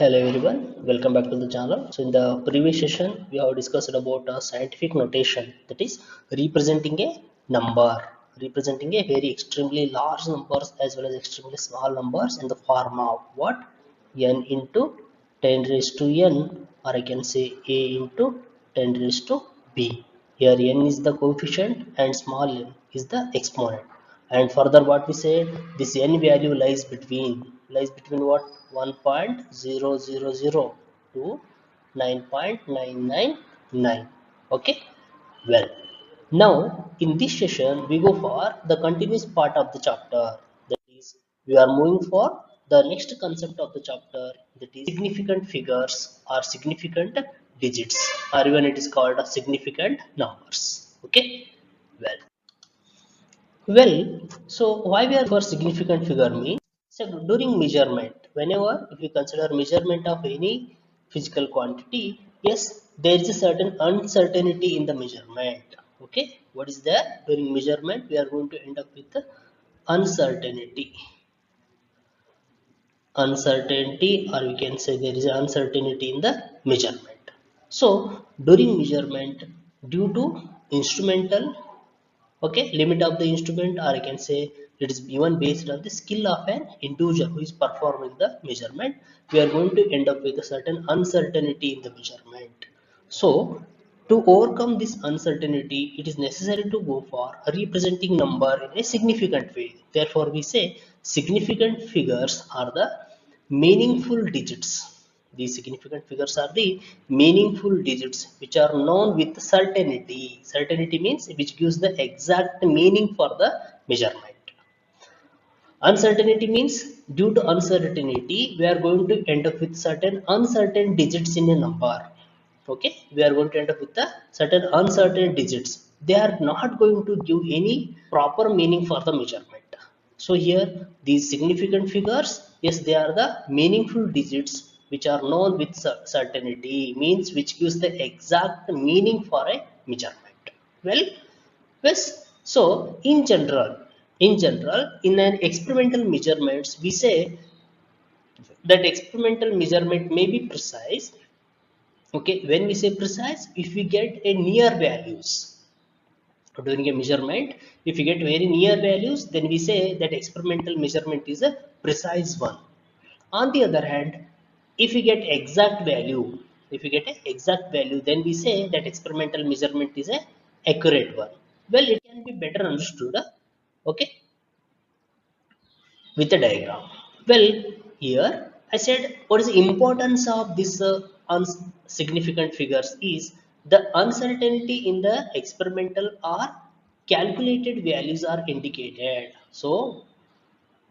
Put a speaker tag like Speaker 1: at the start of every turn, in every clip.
Speaker 1: Hello everyone, welcome back to the channel. So in the previous session, we have discussed about a scientific notation, that is representing a number, representing a very extremely large numbers as well as extremely small numbers in the form of what? N into 10 raised to n, or I can say a into 10 raised to b. Here n is the coefficient and small n is the exponent. And further what we said, this n value lies between what? 1.000 to 9.999. Okay, well, now in this session we go for the continuous part of the chapter, that is we are moving for the next concept of the chapter, that is significant figures or significant digits, or even it is called a significant numbers. Okay, well, so why we are for significant figure means, so during measurement, whenever if you consider measurement of any physical quantity, yes, there is a certain uncertainty in the measurement. Okay, what is there during measurement? We are going to end up with the uncertainty, or we can say there is an uncertainty in the measurement. So during measurement, due to instrumental, okay, limit of the instrument, or I can say it is even based on the skill of an individual who is performing the measurement, we are going to end up with a certain uncertainty in the measurement. So to overcome this uncertainty, it is necessary to go for a representing number in a significant way. Therefore we say significant figures are the meaningful digits. These significant figures are the meaningful digits which are known with certainty. Certainty means which gives the exact meaning for the measurement. Uncertainty means due to uncertainty, we are going to end up with certain uncertain digits in a number. Okay, we are going to end up with the certain uncertain digits. They are not going to give any proper meaning for the measurement. So here these significant figures, yes, they are the meaningful digits which are known with certainty, means which gives the exact meaning for a measurement. Well, yes, so in general, in an experimental measurements, we say that experimental measurement may be precise. Okay, when we say precise, if we get a near values during a measurement, if we get very near values, then we say that experimental measurement is a precise one. On the other hand, if we get exact value, then we say that experimental measurement is a accurate one. Well, it can be better understood, okay, with a diagram. Well, here I said what is the importance of this significant figures is the uncertainty in the experimental or calculated values are indicated. So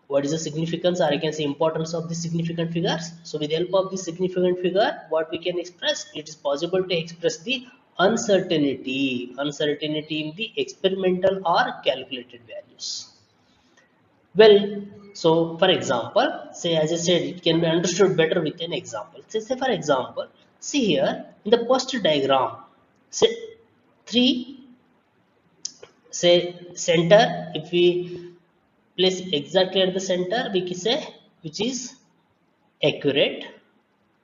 Speaker 1: what is the significance, or I can say importance of the significant figures? So with the help of this significant figure, what we can express, it is possible to express the uncertainty in the experimental or calculated values. Well, so for example, say as I said, it can be understood better with an example. Say for example, see here in the first diagram, say three, say center, if we place exactly at the center, we can say which is accurate.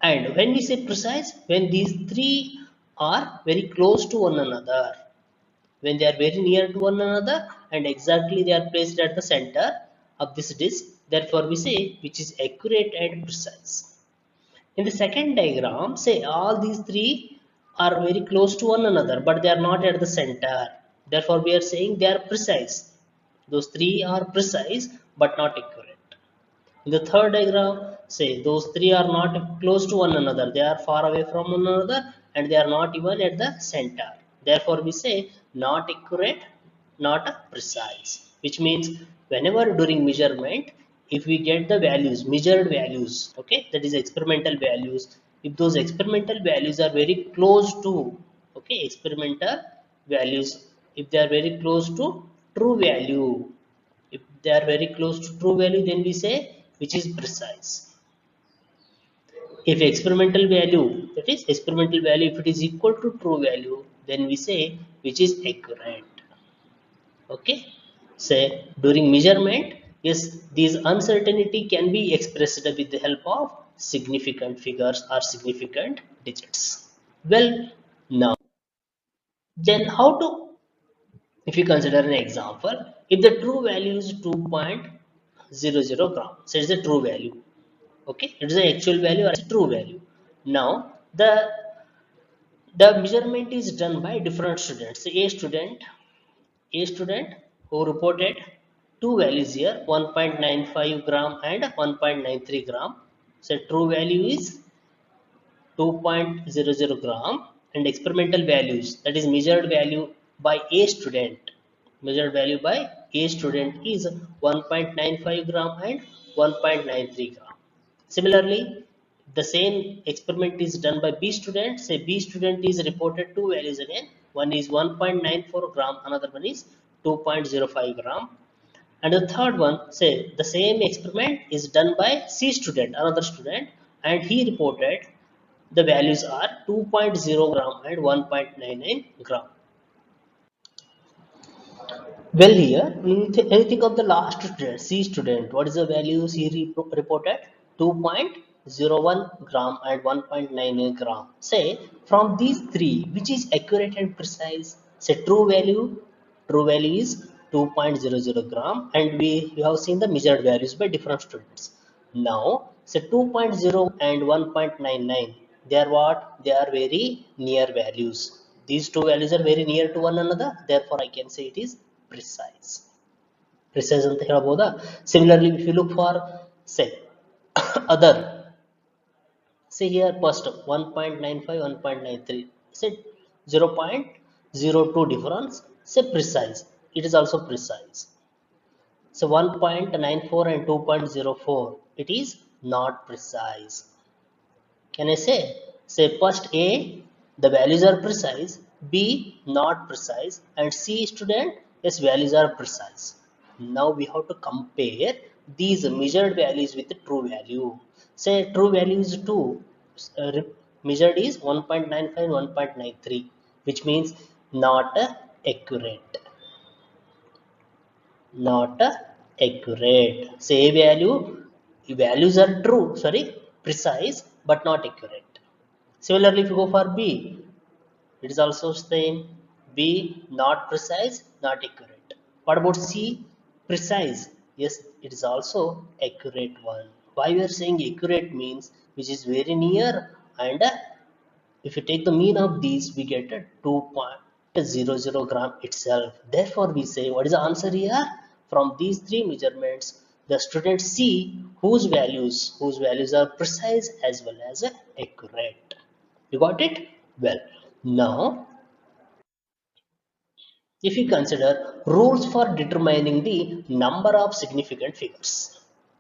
Speaker 1: And when we say precise, when these three are very close to one another, when they are very near to one another and exactly they are placed at the center of this disk, therefore we say which is accurate and precise. In the second diagram, say all these three are very close to one another but they are not at the center, therefore we are saying they are precise. Those three are precise but not accurate. In the third diagram, say those three are not close to one another, they are far away from one another and they are not even at the center. Therefore, we say not accurate, not precise, which means whenever during measurement, if we get the values, measured values, okay, that is experimental values, if those experimental values are very close to, okay, experimental values, if they are very close to true value, if they are very close to true value, then we say which is precise. If experimental value, that is experimental value, if it is equal to true value, then we say which is accurate. Okay. Say during measurement, yes, these uncertainty can be expressed with the help of significant figures or significant digits. Well, now then how to, if you consider an example, if the true value is 2.00 gram, so it's a true value. Okay, it is the actual value or it's a true value. Now the measurement is done by different students. A student who reported two values here, 1.95 gram and 1.93 gram. So true value is 2.00 gram, and experimental values, that is measured value by a student is 1.95 gram and 1.93 gram. Similarly, the same experiment is done by b student. Say b student is reported two values again, one is 1.94 gram, another one is 2.05 gram. And the third one, say the same experiment is done by c student, another student, and he reported the values are 2.0 gram and 1.99 gram. Well, here, when you think of the last student, C student, what is the values he reported? 2.01 gram and 1.98 gram. Say, from these three, which is accurate and precise? Say, true value is 2.00 gram, and we have seen the measured values by different students. Now, say 2.0 and 1.99, they are what? They are very near values. These two values are very near to one another, therefore I can say it is precise. Precise ಅಂತ ಹೇಳ್ಬೋದಾ? Similarly, if you look for say other, say here first 1.95, 1.93, say 0.02 difference, say precise. It is also precise. So 1.94 and 2.04, it is not precise. Can I say? Say first A, the values are precise, B, not precise, and C student, yes, values are precise. Now we have to compare these measured values with the true value. Say true value is 2, measured is 1.95, 1.93, which means not accurate. Not accurate. Say values are true, sorry, precise, but not accurate. Similarly, if you go for B, it is also same. B, not precise, not accurate. What about C? Precise. Yes, it is also accurate one. Why we are saying accurate means which is very near, and if you take the mean of these, we get a 2.00 gram itself. Therefore, we say what is the answer here? From these three measurements, the students see whose values are precise as well as accurate. You got it? Well, now if you consider rules for determining the number of significant figures.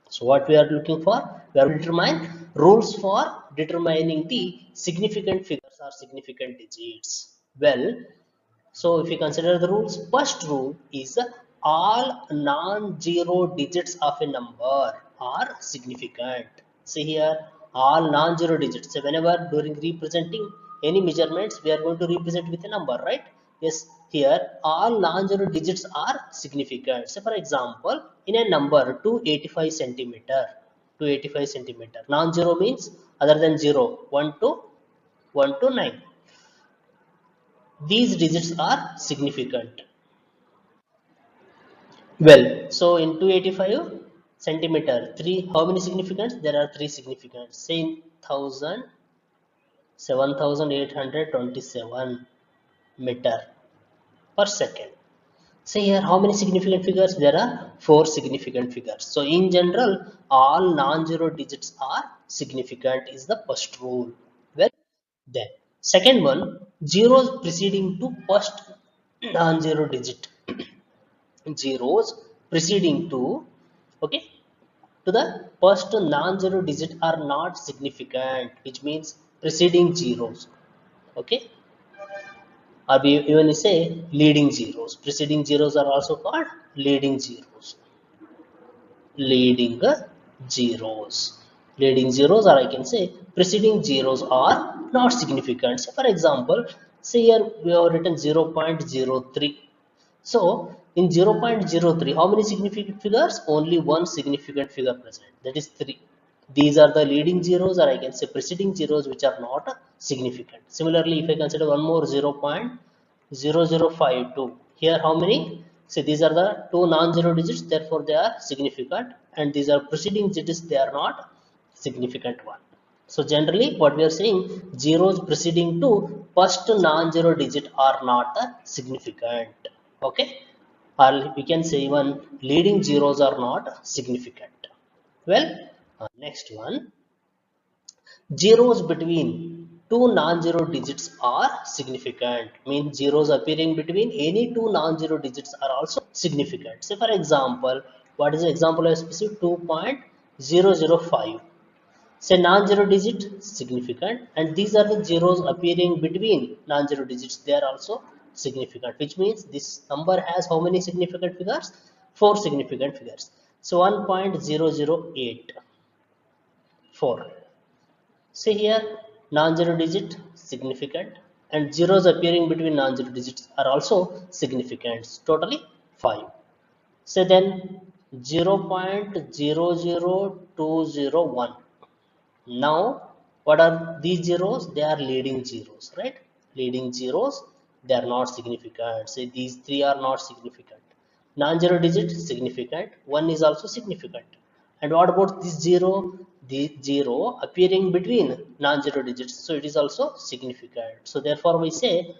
Speaker 1: So what we are looking for? We are to determine rules for determining the significant figures or significant digits. Well, so if you consider the rules, first rule is all non-zero digits of a number are significant. See here, all non-zero digits. So whenever during representing any measurements, we are going to represent with a number, right? Yes, here all non-zero digits are significant. So for example, in a number 285 centimeter, 285 centimeter, non-zero means other than 0, 1 to 9. These digits are significant. Well, so in 285 centimeter, how many significants? There are three significants. Say in 7,827 meter per second. Say here, how many significant figures? There are four significant figures. So in general, all non-zero digits are significant is the first rule. Well, then second one, zeros preceding to first non-zero digit. Zeros preceding to, okay, to the first non-zero digit are not significant, which means preceding zeros, okay, or we even say leading zeros. Preceding zeros are also called leading zeros. leading zeros Leading zeros, or I can say preceding zeros, are not significant. So for example, say here we have written 0.03. So in 0.03, how many significant figures? Only one significant figure present, that is 3. These are the leading zeros, or I can say preceding zeros, which are not significant. Similarly, if I consider one more 0.0052, here how many? So these are the two non-zero digits, therefore they are significant, and these are preceding digits, they are not significant one. So generally what we are saying, zeros preceding to first non-zero digit are not significant. Okay, or we can say even leading zeros are not significant. Well, next one, zeros between two non-zero digits are significant. Means zeros appearing between any two non-zero digits are also significant. Say for example, what is the example of specific? 2.005. Say non-zero digit significant, and these are the zeros appearing between non-zero digits, they are also significant, which means this number has how many significant figures? Four significant figures. So 1.0084. See here, non-zero digit significant, and zeros appearing between non-zero digits are also significant. Totally 5. Say then 0.00201. Now, what are these zeros? They are leading zeros, right? Leading zeros, they are not significant. Say these three are not significant. Non-zero digit significant. One is also significant. And what about this zero? The zero appearing between non-zero digits. So it is also significant. So therefore we say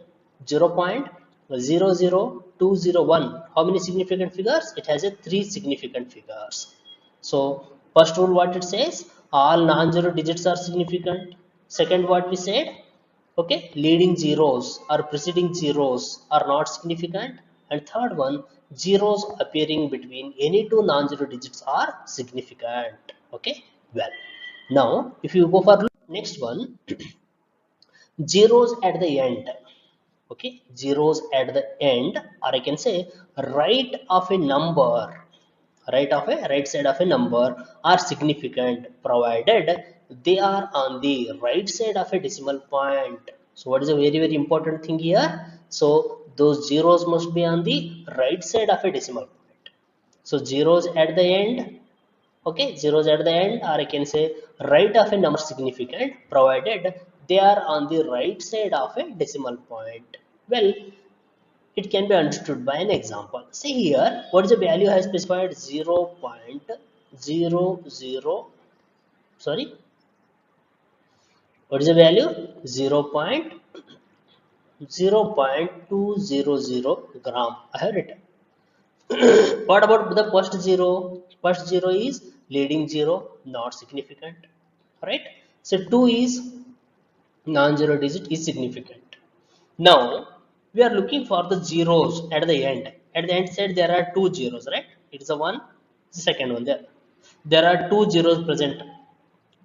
Speaker 1: 0.00201. How many significant figures? It has a three significant figures. So first rule what it says, all non-zero digits are significant. Second what we said, okay, leading zeros or preceding zeros are not significant. And third one, zeros appearing between any two non-zero digits are significant. Okay, well, now if you go for next one, zeros at the end. Okay, zeros at the end, or I can say right of a number, right side of a number are significant provided they are on the right side of a decimal point. So what is a very very important thing here? So those zeros must be on the right side of a decimal point. So zeros at the end, okay, zeros at the end, or I can say right of a number significant provided they are on the right side of a decimal point. Well, it can be understood by an example. See here, what is the value has specified? 0.00, sorry, what is the value? 0.200 gram, I have written. What about the first zero? First zero is leading zero, not significant, right? So 2 is non-zero digit, is significant. Now we are looking for the zeros at the end. At the end side there are two zeros, right? It is a one, the second one there. There are two zeros present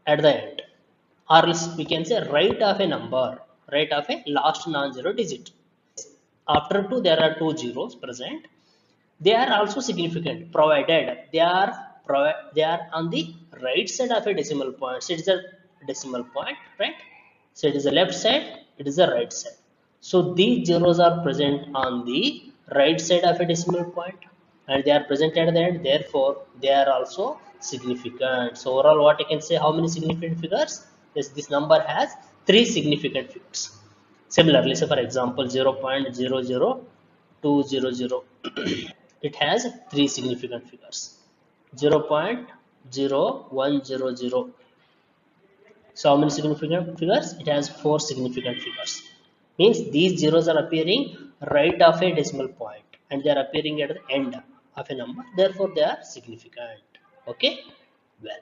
Speaker 1: at the end, or else we can say right of a number, right of a last non-zero digit. After two there are two zeros present. They are also significant provided they are on the right side of a decimal point. So it is a decimal point, right? So it is the left side, it is the right side. So these zeros are present on the right side of a decimal point, and they are present at the end, therefore they are also significant. So overall what I can say, how many significant figures? Yes, this number has three significant figures. Similarly, say for example 0.00200, it has three significant figures. 0.0100. So how many significant figures? It has four significant figures. Means these zeros are appearing right of a decimal point, and they are appearing at the end of a number, therefore they are significant. Okay, well,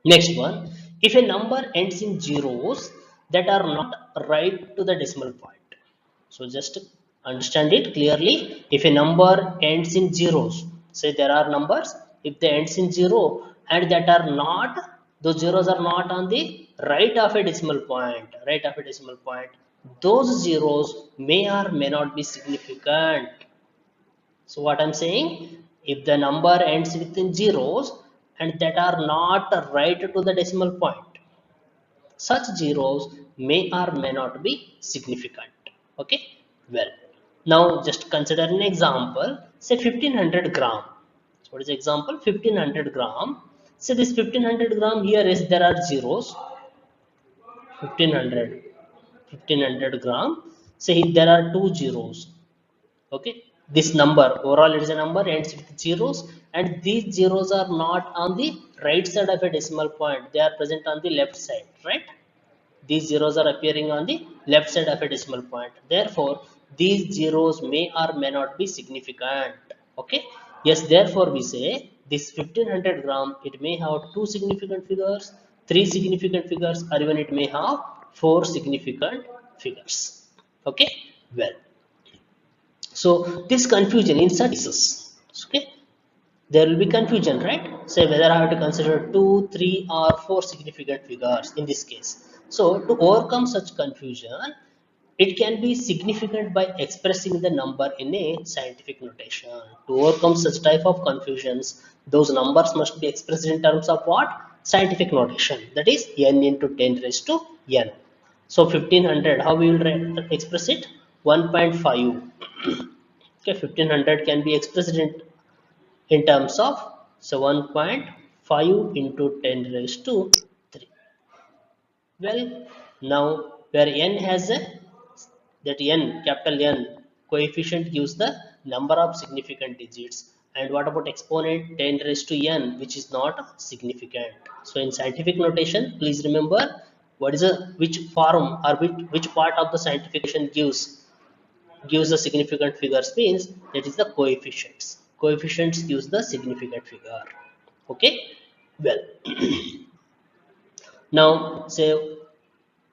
Speaker 1: next one, if a number ends in zeros that are not right to the decimal point. So just understand it clearly. If a number ends in zeros, say there are numbers, if they ends in zero and that are not, those zeros are not on the right of a decimal point, right of a decimal point, those zeros may or may not be significant. So what I'm saying, if the number ends within zeros and that are not right to the decimal point, such zeros may or may not be significant. Okay, well, now just consider an example. Say 1500 gram. So what is the example? 1500 gram. So this 1500 gram, here is there are zeros. 1500 gram. So there are two zeros. Okay, this number overall it is a number ends with zeros, and these zeros are not on the right side of a decimal point, they are present on the left side, right? These zeros are appearing on the left side of a decimal point, therefore these zeros may or may not be significant. Okay, yes, therefore we say this 1500 gram, it may have two significant figures, three significant figures, or even it may have four significant figures. Okay, well, so this confusion in such cases, okay, there will be confusion, right? Say whether I have to consider 2, 3 or 4 significant figures in this case. So to overcome such confusion, it can be significant by expressing the number in a scientific notation. To overcome such type of confusions, those numbers must be expressed in terms of what? Scientific notation. That is n into 10 raised to n. So 1500, how we will express it? 1.5. Okay, 1500 can be expressed in terms of, so 1.5 into 10 raised to 3. Well, now where n has a, that n, capital N coefficient gives the number of significant digits, and what about exponent 10 raised to n, which is not significant. So in scientific notation, please remember what is a, which form or which part of the scientific notation gives the significant figures, means that is the coefficients. Coefficients gives the significant figure. Okay, well, now say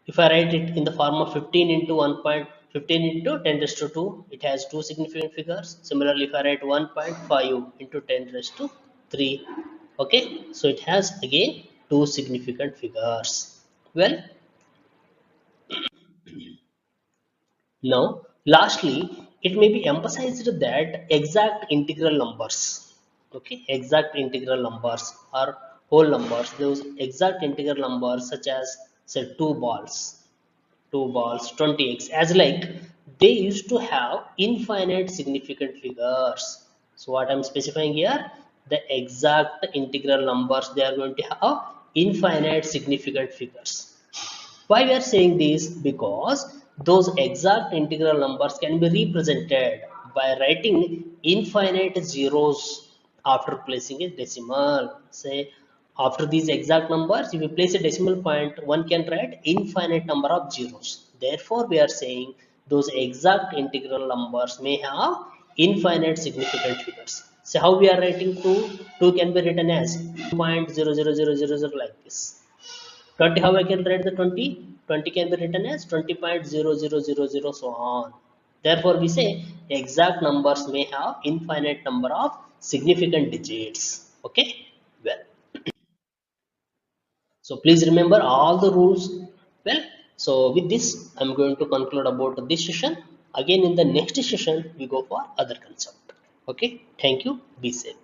Speaker 1: if I write it in the form of 15 into 1.15 into 10 raised to 2, it has two significant figures. Similarly, if I write 1.5 into 10 raised to 3, okay, so it has again two significant figures. Well, now, lastly, it may be emphasized that exact integral numbers, okay, exact integral numbers are whole numbers, those exact integral numbers such as say 2 balls, 20x, as like they used to have infinite significant figures. So what I'm specifying here, the exact integral numbers, they are going to have infinite significant figures. Why we are saying this? Because those exact integral numbers can be represented by writing infinite zeros after placing a decimal. Say after these exact numbers, if you place a decimal point, one can write infinite number of zeros. Therefore, we are saying those exact integral numbers may have infinite significant figures. So how we are writing 2? 2 can be written as 2.00000 like this. 20, how I can write the 20? 20 can be written as 20.0000, so on. Therefore, we say exact numbers may have infinite number of significant digits. Okay, well, so please remember all the rules. Well, so with this, I'm going to conclude about this session. Again, in the next session, we go for other concept. Okay, thank you. Be safe.